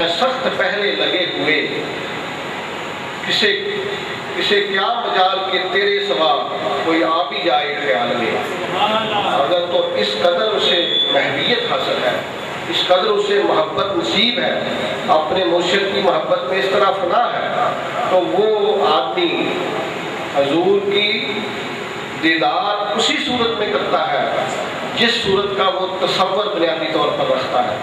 سخت پہلے لگے ہوئے، کسے کیا مجال کہ تیرے سوا کوئی آ بھی جائے خیال میں۔ اگر تو اس قدر اسے محبیت حاصل ہے، اس قدر اسے محبت نصیب ہے، اپنے مرشد کی محبت میں اس طرح فنا ہے، تو وہ آدمی حضور کی دیدار اسی صورت میں کرتا ہے جس صورت کا وہ تصور بنیادی طور پر رکھتا ہے،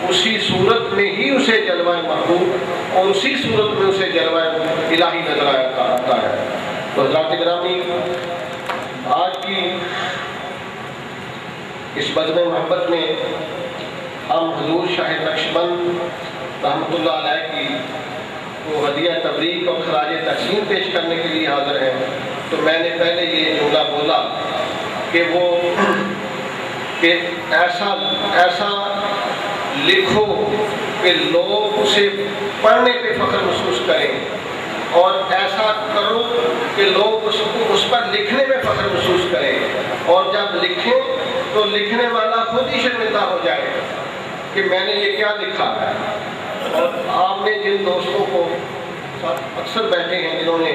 اسی صورت میں ہی اسے جلوہ محبوب اور اسی صورت میں اسے جلوہ الہی نظر آتا ہے۔ تو حضرات گرامی، آج کی اس بزم محبت میں ہم حضور شاہ نقشبند رحمۃ اللہ علیہ کی وہ ہدیہ تبریک اور خراج تقسیم پیش کرنے کے لیے حاضر ہیں۔ تو میں نے پہلے یہ جملہ بولا کہ ایسا لکھو کہ لوگ اسے پڑھنے پہ فخر محسوس کریں، اور ایسا کرو کہ لوگ اس پر لکھنے میں فخر محسوس کریں، اور جب لکھیں تو لکھنے والا خود ہی شرمندہ ہو جائے کہ میں نے یہ کیا لکھا ہے۔ اور آپ نے جن دوستوں کو اکثر بیٹھے ہیں جنہوں نے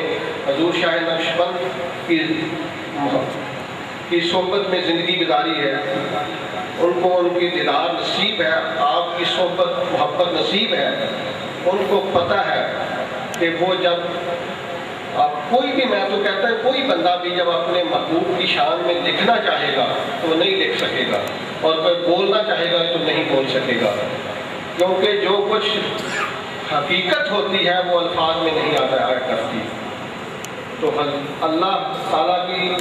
حضور شاہ نقشبند کی صحبت میں زندگی گزاری ہے، ان کو ان کی دیدار نصیب ہے، آپ کی صحبت محبت نصیب ہے، ان کو پتہ ہے کہ وہ جب کوئی بھی، میں تو کہتا ہے کوئی بندہ بھی جب اپنے محبوب کی شان میں لکھنا چاہے گا تو نہیں لکھ سکے گا، اور کوئی بولنا چاہے گا تو نہیں بول سکے گا، کیونکہ جو کچھ حقیقت ہوتی ہے وہ الفاظ میں نہیں آیا کرتی۔ تو اللہ تعالیٰ کی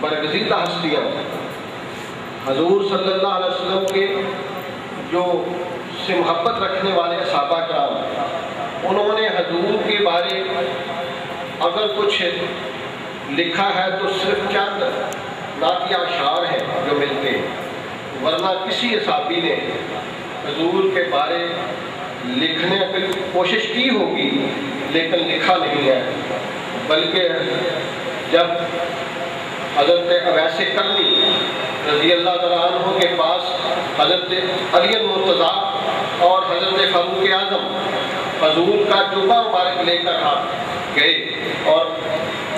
برگزیدہ ہستیاں، حضور صلی اللہ علیہ وسلم کے جو سے محبت رکھنے والے صحابہ کرام، انہوں نے حضور کے بارے اگر کچھ لکھا ہے تو صرف چند نعتیہ اشعار ہیں جو ملتے، ورنہ کسی صحابی نے حضور کے بارے لکھنے کی کوشش کی ہوگی لیکن لکھا نہیں ہے۔ بلکہ جب حضرت اویس کرنی رضی اللہ تعالیٰ عنہ کے پاس حضرت علی المرتضیٰ اور حضرت فاروق اعظم حضور کا جبہ مبارک لے کر گئے، اور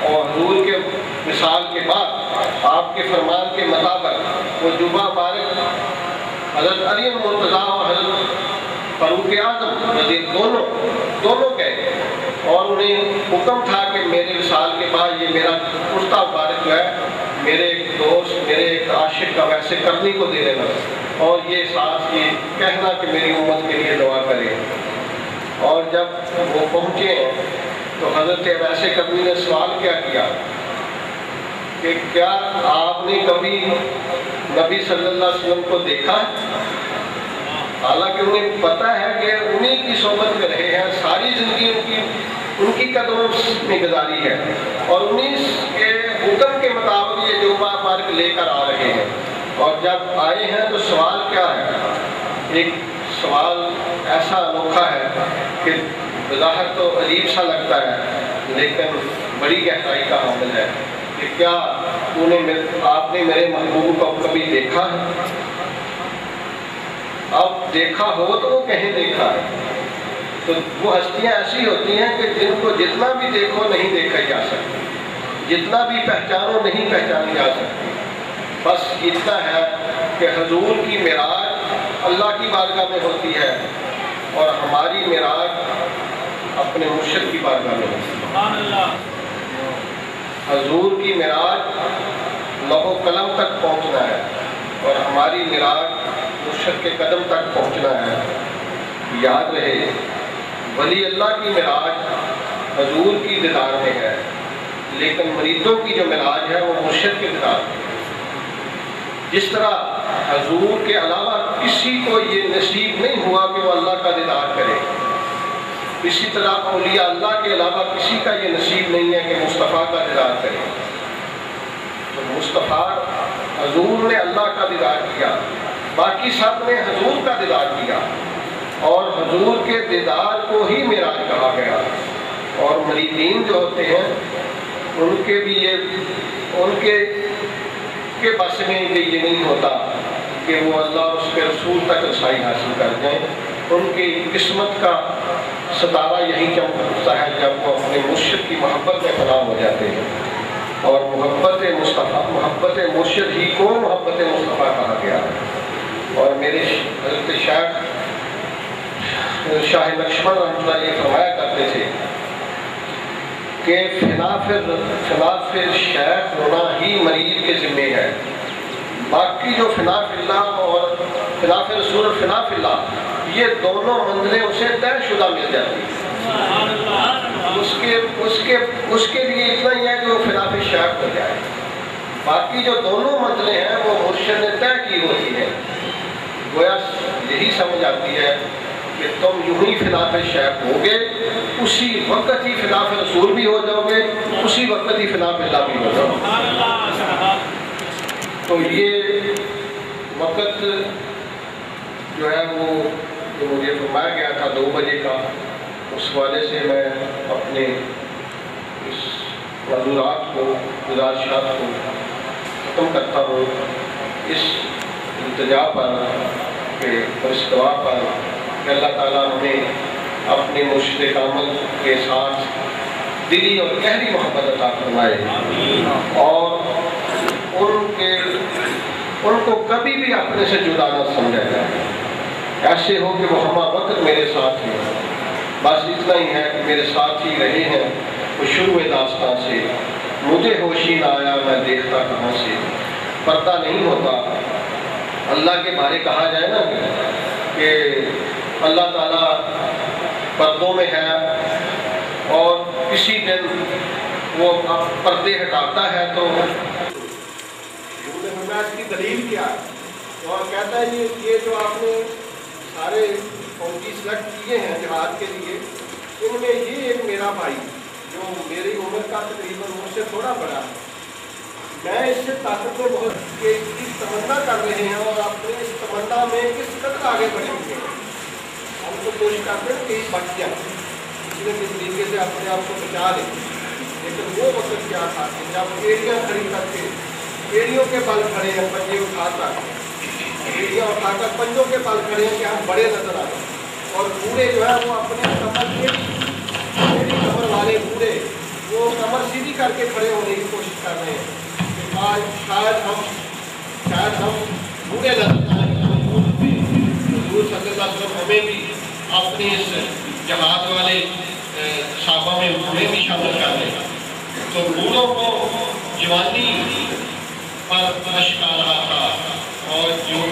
حضور کے وصال کے بعد آپ کے فرمان کے مطابق وہ جبہ مبارک حضرت علی المرتضیٰ اور حضرت فاروق اعظم رضی دونوں گئے، اور انہیں حکم تھا کہ میرے وصال کے بعد یہ میرا کرتا مبارک جو ہے میرے ایک دوست، میرے ایک عاشق کا ویسے کرنی کو دے دینا، اور یہ ساتھ یہ کہنا کہ میری امت کے لیے دعا کرے۔ اور جب وہ پہنچے تو حضرت ویسے کرنی نے سوال کیا کہ کیا آپ نے کبھی نبی صلی اللہ علیہ وسلم کو دیکھا؟ حالانکہ انہیں پتہ ہے کہ انہیں کی صحبت میں رہے ہیں، ساری زندگی ان کی قدموں میں گزاری ہے، اور انہیں کے حکم کے مطابق یہ جبہ مبارک لے کر آ رہے ہیں۔ اور جب آئے ہیں تو سوال کیا ہے؟ ایک سوال ایسا انوکھا ہے کہ بظاہر تو عجیب سا لگتا ہے لیکن بڑی گہرائی کا حامل ہے کہ کیا آپ نے میرے محبوب کو کبھی دیکھا ہے؟ اب دیکھا ہو تو وہ کہیں دیکھا ہے۔ تو وہ ہستیاں ایسی ہوتی ہیں کہ جن کو جتنا بھی دیکھو نہیں دیکھا جا سکتا، جتنا بھی پہچانو نہیں پہچانی جا سکتی۔ بس اتنا ہے کہ حضور کی معراج اللہ کی بارگاہ میں ہوتی ہے، اور ہماری معراج اپنے مرشد کی بارگاہ میں ہوتی ہے۔ حضور کی معراج لوح و قلم تک پہنچنا ہے، اور ہماری معراج مرشد کے قدم تک پہنچنا ہے۔ یاد رہے، ولی اللہ کی معراج حضور کی دیدار میں ہے، لیکن مریدوں کی جو معراج ہے وہ مرشد کے دیدار میں ہے۔ جس طرح حضور کے علاوہ کسی کو یہ نصیب نہیں ہوا کہ وہ اللہ کا دیدار کرے، اسی طرح اولیاء اللہ کے علاوہ کسی کا یہ نصیب نہیں ہے کہ مصطفیٰ کا دیدار کرے۔ تو مصطفیٰ حضور نے اللہ کا دیدار کیا، باقی سب نے حضور کا دیدار کیا، اور حضور کے دیدار کو ہی معراج کہا گیا۔ اور مریدین جو ہوتے ہیں ان کے بھی ان کے بس میں یہ نہیں ہوتا کہ وہ اللہ اور اس کے رسول تک رسائی حاصل کر جائیں، ان کی قسمت کا ستارہ یہی چمکتا ہے جب وہ اپنے مرشد کی محبت میں فنا ہو جاتے ہیں. اور محبت مصطفیٰ، محبت مرشد ہی کو محبت مصطفیٰ کہا گیا ہے. اور میرے حضرت شاہ نقشبند رحمۃ اللہ علیہ فرمایا کرتے تھے کہ فنا شیخ ہونا ہی مریض کے ذمے ہے. باقی جو فنا فی اللہ اور فنا فی رسول اور فنا فی اللہ، یہ دونوں منزلیں اسے طے شدہ مل جاتی ہیں. اس کے لیے اتنا ہی ہے کہ وہ فنا فی شیخ ہو جائے. باقی جو دونوں منزلیں ہیں وہ مرشد نے طے کی ہوتی ہیں. گویا یہی سمجھ آتی ہے کہ تم یوں ہی فنا فی شیخ ہوگے، اسی وقت ہی فنا فی رسول بھی ہو جاؤ گے، اسی وقت ہی فنا فی اللہ بھی ہو جاؤ گے. تو یہ وقت جو ہے وہ جو مجھے فرمایا گیا تھا 2 بجے کا، اس والے سے میں اپنے اس معذورات کو، گزارشات کو ختم کرتا ہوں اس التجا پر اور اس دعا پر کہ اللہ تعالیٰ ہمیں اپنے مرشد کامل کے ساتھ دلی اور گہری محبت عطا فرمائے، اور ان کو کبھی بھی اپنے سے جدا نہ سمجھا جائے. ایسے ہو کہ وہ ہمہ وقت میرے ساتھ ہیں. بس اتنا ہی ہے کہ میرے ساتھ ہی رہے ہیں وہ شروع داستان سے. مجھے ہوش ہی نہ آیا میں دیکھتا کہاں سے. پردہ نہیں ہوتا. اللہ کے بارے کہا جائے نا کہ اللہ تعالیٰ پردوں میں ہے، اور کسی دن وہ پردے ہٹاتا ہے تو اس کی دلیل کیا ہے، اور کہتا ہے یہ جو آپ نے سارے فوجی سلیکٹ کیے ہیں جہاد کے لیے، ان میں یہ ایک میرا بھائی جو میری عمر کا تقریباً مجھ سے تھوڑا بڑا ہے، میں اس سے طاقت میں بہت کہ اس کی تمنا کر رہے ہیں، اور اپنے اس تمنا میں کس قدر آگے بڑھے ہوئے ہیں. ہم تو کوشش کرتے ہیں کہ اس بچ جائے، اس نے کس طریقے سے اپنے آپ کو بچا لے. لیکن وہ وقت کیا تھا کہ جب ایڑیاں کھڑی کر کے، ایڑیوں کے بل کھڑے ہیں، پنجے اٹھا کر، ایڑیاں اٹھا کر پنجوں کے بل کھڑے ہیں کہ ہم بڑے نظر آئے. اور بوڑھے جو ہے وہ اپنے کمر والے بوڑھے وہ کمر سیدھی کر کے کھڑے ہونے کی کوشش کر رہے ہیں کہ آج شاید ہم بوڑھے نظر آئیں. حضور صلی اللہ علیہ وسلم ہمیں بھی اپنے اس جہاد والے صحابہ میں ہمیں بھی شامل کر لیں. تو بوڑھوں کو جوانی پر اشک آ رہا تھا، اور جو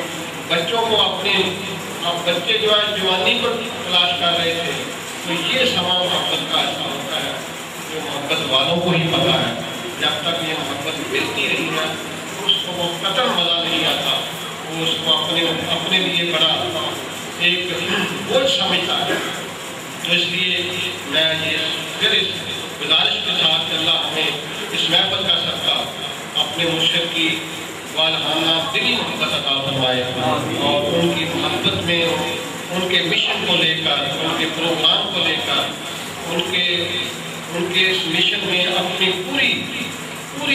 بچوں کو اب بچے جو ہے جوانی پر تلاش کر رہے تھے. تو یہ سما محبت کا ایسا ہوتا ہے جو محبت والوں کو ہی پتہ ہے. جب تک یہ محبت ملتی رہی ہے اس کو وہ قطعاً مزہ نہیں آتا، وہ اس کو اپنے لیے بڑا ایک بوجھ سمجھتا ہے. تو اس لیے میں یہ پھر اس گزارش کے ساتھ کہ اللہ ہمیں اس محبت کا صدقہ اپنے مرشد کی والہانہ دلی محبت عطا فرمائے، اور ان کی محبت میں ان کے مشن کو لے کر، ان کے پروگرام کو لے کر، ان کے اس مشن میں اپنی پوری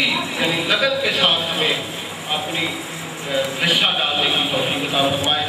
یعنی لگن کے ساتھ ہمیں اپنی حصہ ڈالنے کی توفیق عطا فرمائے.